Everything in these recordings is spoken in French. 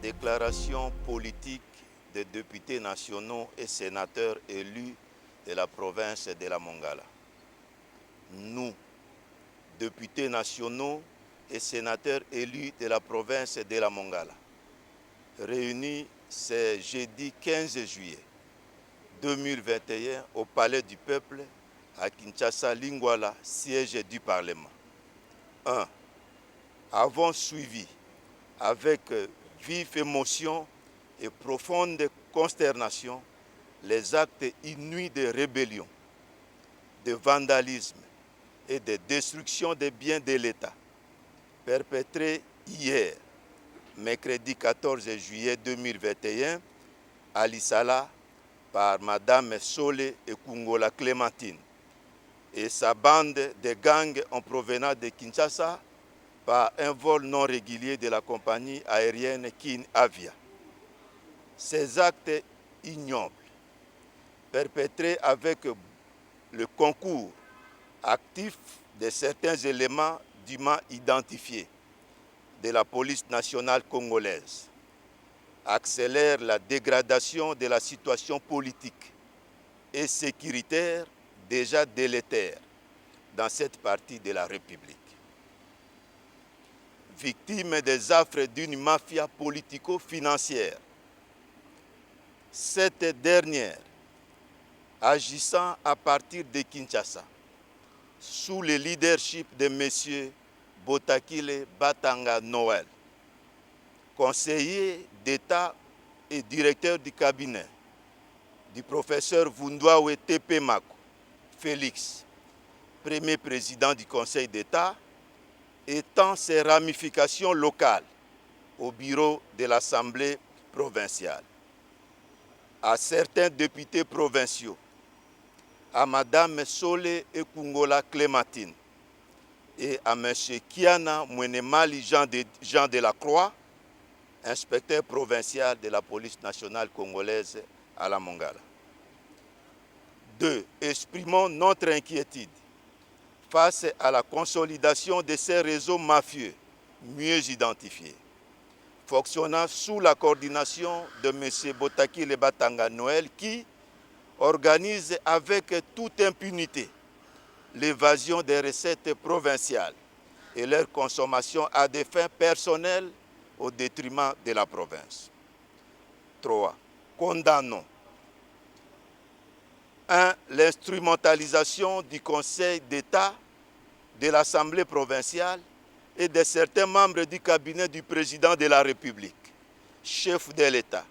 Déclaration politique des députés nationaux et sénateurs élus de la province de la Mongala. Nous, députés nationaux et sénateurs élus de la province de la Mongala, réunis ce jeudi 15 juillet 2021 au Palais du Peuple à Kinshasa, Lingwala, siège du Parlement. 1. Avons suivi avec vive émotion et profonde consternation les actes inouïs de rébellion, de vandalisme et de destruction des biens de l'État perpétrés hier, mercredi 14 juillet 2021, à Lissala par Madame Sole Ekungola Clémentine et sa bande de gangs en provenance de Kinshasa par un vol non régulier de la compagnie aérienne Kin Avia. Ces actes ignobles, perpétrés avec le concours actif de certains éléments dûment identifiés de la police nationale congolaise, accélèrent la dégradation de la situation politique et sécuritaire déjà délétère dans cette partie de la République. Victime des affres d'une mafia politico-financière, cette dernière, agissant à partir de Kinshasa, sous le leadership de M. Botakile Batanga Noël, conseiller d'État et directeur du cabinet du professeur Vundwawe Tepe Mako Félix, premier président du Conseil d'État, étend ses ramifications locales au bureau de l'Assemblée provinciale, à certains députés provinciaux, à Madame Sole Ekungola Clémentine et à M. Kiana Mwenemali Jean de la Croix, inspecteur provincial de la police nationale congolaise à la Mongala. 2. Exprimons notre inquiétude face à la consolidation de ces réseaux mafieux mieux identifiés, fonctionnant sous la coordination de M. Botakile Batanga Noël qui organise avec toute impunité l'évasion des recettes provinciales et leur consommation à des fins personnelles au détriment de la province. 3. Condamnons 1. L'instrumentalisation du Conseil d'État, de l'Assemblée provinciale et de certains membres du cabinet du président de la République, chef de l'État,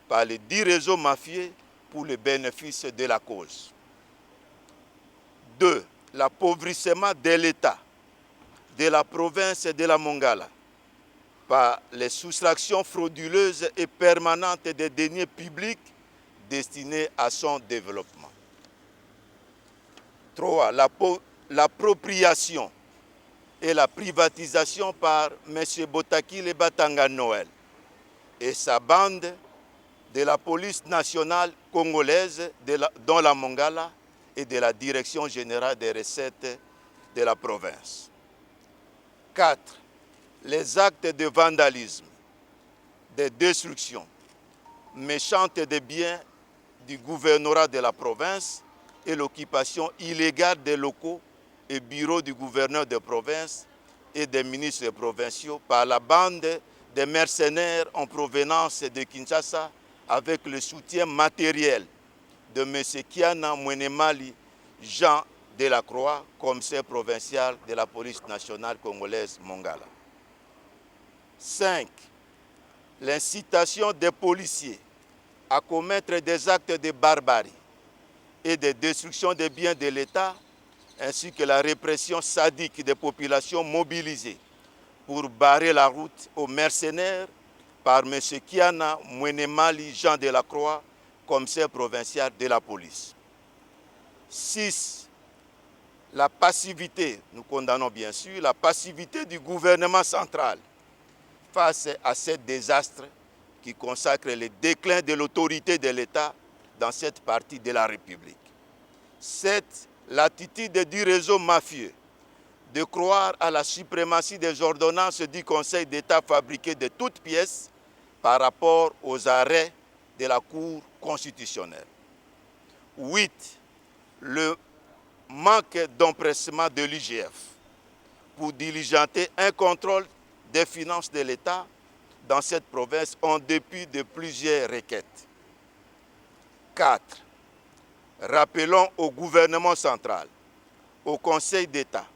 par les 10 réseaux mafieux pour le bénéfice de la cause. 2. L'appauvrissement de l'État, de la province de la Mongala, par les soustractions frauduleuses et permanentes des deniers publics destinés à son développement. 3. L'appropriation et la privatisation par M. Botakile Batanga Noël et sa bande de la police nationale congolaise dans la Mongala et de la Direction générale des recettes de la province. 4. Les actes de vandalisme, de destruction méchante des biens du gouvernorat de la province et l'occupation illégale des locaux et bureaux du gouverneur de province et des ministres provinciaux par la bande des mercenaires en provenance de Kinshasa avec le soutien matériel de M. Kiana Mwenemali Jean de la Croix, commissaire provincial de la police nationale congolaise Mongala. 5. L'incitation des policiers à commettre des actes de barbarie et de destruction des biens de l'État, ainsi que la répression sadique des populations mobilisées pour barrer la route aux mercenaires par M. Kiana Mwenemali Jean de la Croix, commissaire provincial de la police. 6. La passivité, nous condamnons bien sûr, la passivité du gouvernement central face à ce désastre qui consacre le déclin de l'autorité de l'État dans cette partie de la République. 7. L'attitude du réseau mafieux de croire à la suprématie des ordonnances du Conseil d'État fabriquées de toutes pièces par rapport aux arrêts de la Cour constitutionnelle. 8. Le manque d'empressement de l'IGF pour diligenter un contrôle des finances de l'État dans cette province en dépit de plusieurs requêtes. 4. Rappelons au gouvernement central, au Conseil d'État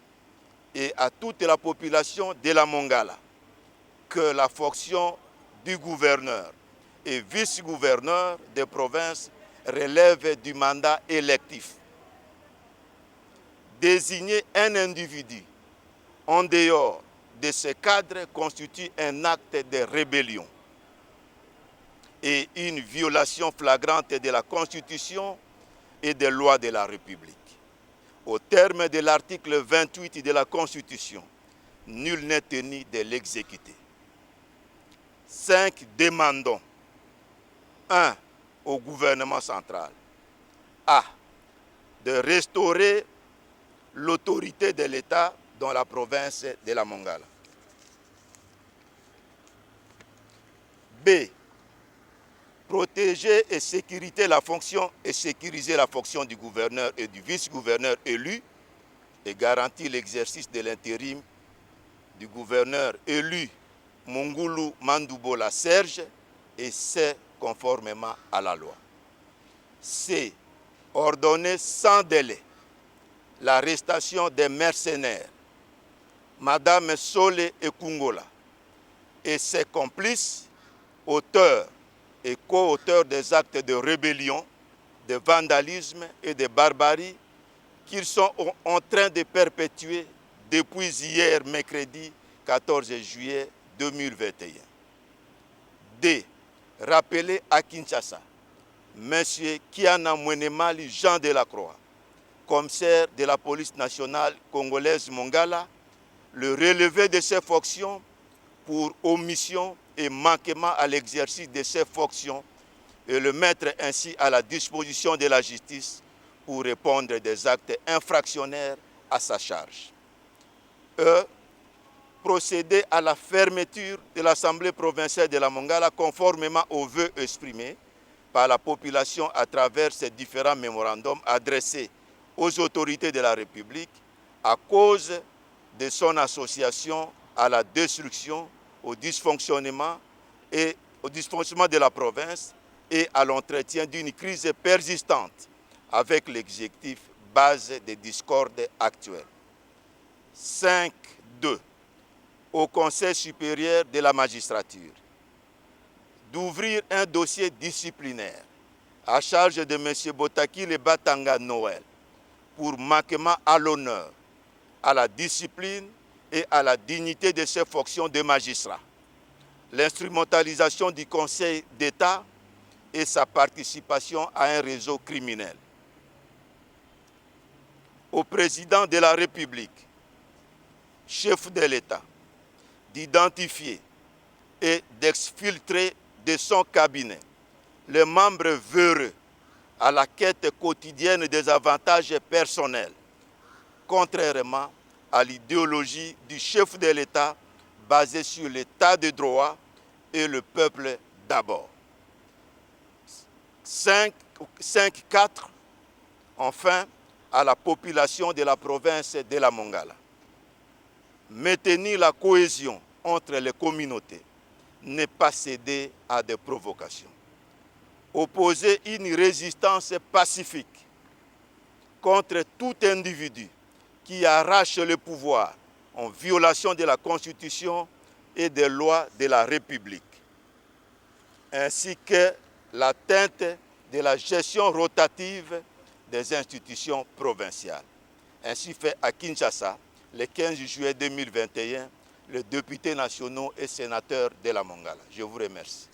et à toute la population de la Mongala que la fonction du gouverneur et vice-gouverneur des provinces relève du mandat électif. Désigner un individu en dehors de ce cadre constitue un acte de rébellion et une violation flagrante de la Constitution et des lois de la République. Au terme de l'article 28 de la Constitution, nul n'est tenu de l'exécuter. 5. Demandons 1. Au gouvernement central A. De restaurer l'autorité de l'État dans la province de la Mongala. B. Protéger et sécuriser la fonction du gouverneur et du vice-gouverneur élu et garantir l'exercice de l'intérim du gouverneur élu Mungulu Mandoubola Serge et c'est conformément à la loi. C. Ordonner sans délai l'arrestation des mercenaires Madame Sole Ekungola et ses complices, auteurs et co-auteurs des actes de rébellion, de vandalisme et de barbarie qu'ils sont en train de perpétuer depuis hier, mercredi 14 juillet 2021. D. Rappeler à Kinshasa M. Kiana Mwenemali Jean Delacroix, commissaire de la police nationale congolaise Mongala, le relevé de ses fonctions pour omission et manquement à l'exercice de ses fonctions et le mettre ainsi à la disposition de la justice pour répondre des actes infractionnaires à sa charge. E. Procéder à la fermeture de l'Assemblée provinciale de la Mongala conformément aux vœux exprimés par la population à travers ces différents mémorandums adressés aux autorités de la République à cause de son association à la destruction, au dysfonctionnement de la province et à l'entretien d'une crise persistante avec l'exécutif base des discordes actuelles. 5.2. Au Conseil supérieur de la magistrature d'ouvrir un dossier disciplinaire à charge de M. Botakile Batanga Noël pour manquement à l'honneur, à la discipline et à la dignité de ses fonctions de magistrat, l'instrumentalisation du Conseil d'État et sa participation à un réseau criminel. Au président de la République, chef de l'État, d'identifier et d'exfiltrer de son cabinet les membres véreux à la quête quotidienne des avantages personnels, contrairement à l'idéologie du chef de l'État basée sur l'état de droit et le peuple d'abord. 5.4. Enfin, à la population de la province de la Mongala. Maintenir la cohésion entre les communautés, ne pas céder à des provocations. Opposer une résistance pacifique contre tout individu qui arrache le pouvoir en violation de la Constitution et des lois de la République, ainsi que l'atteinte de la gestion rotative des institutions provinciales. Ainsi fait à Kinshasa, le 15 juillet 2021, les députés nationaux et sénateurs de la Mongala. Je vous remercie.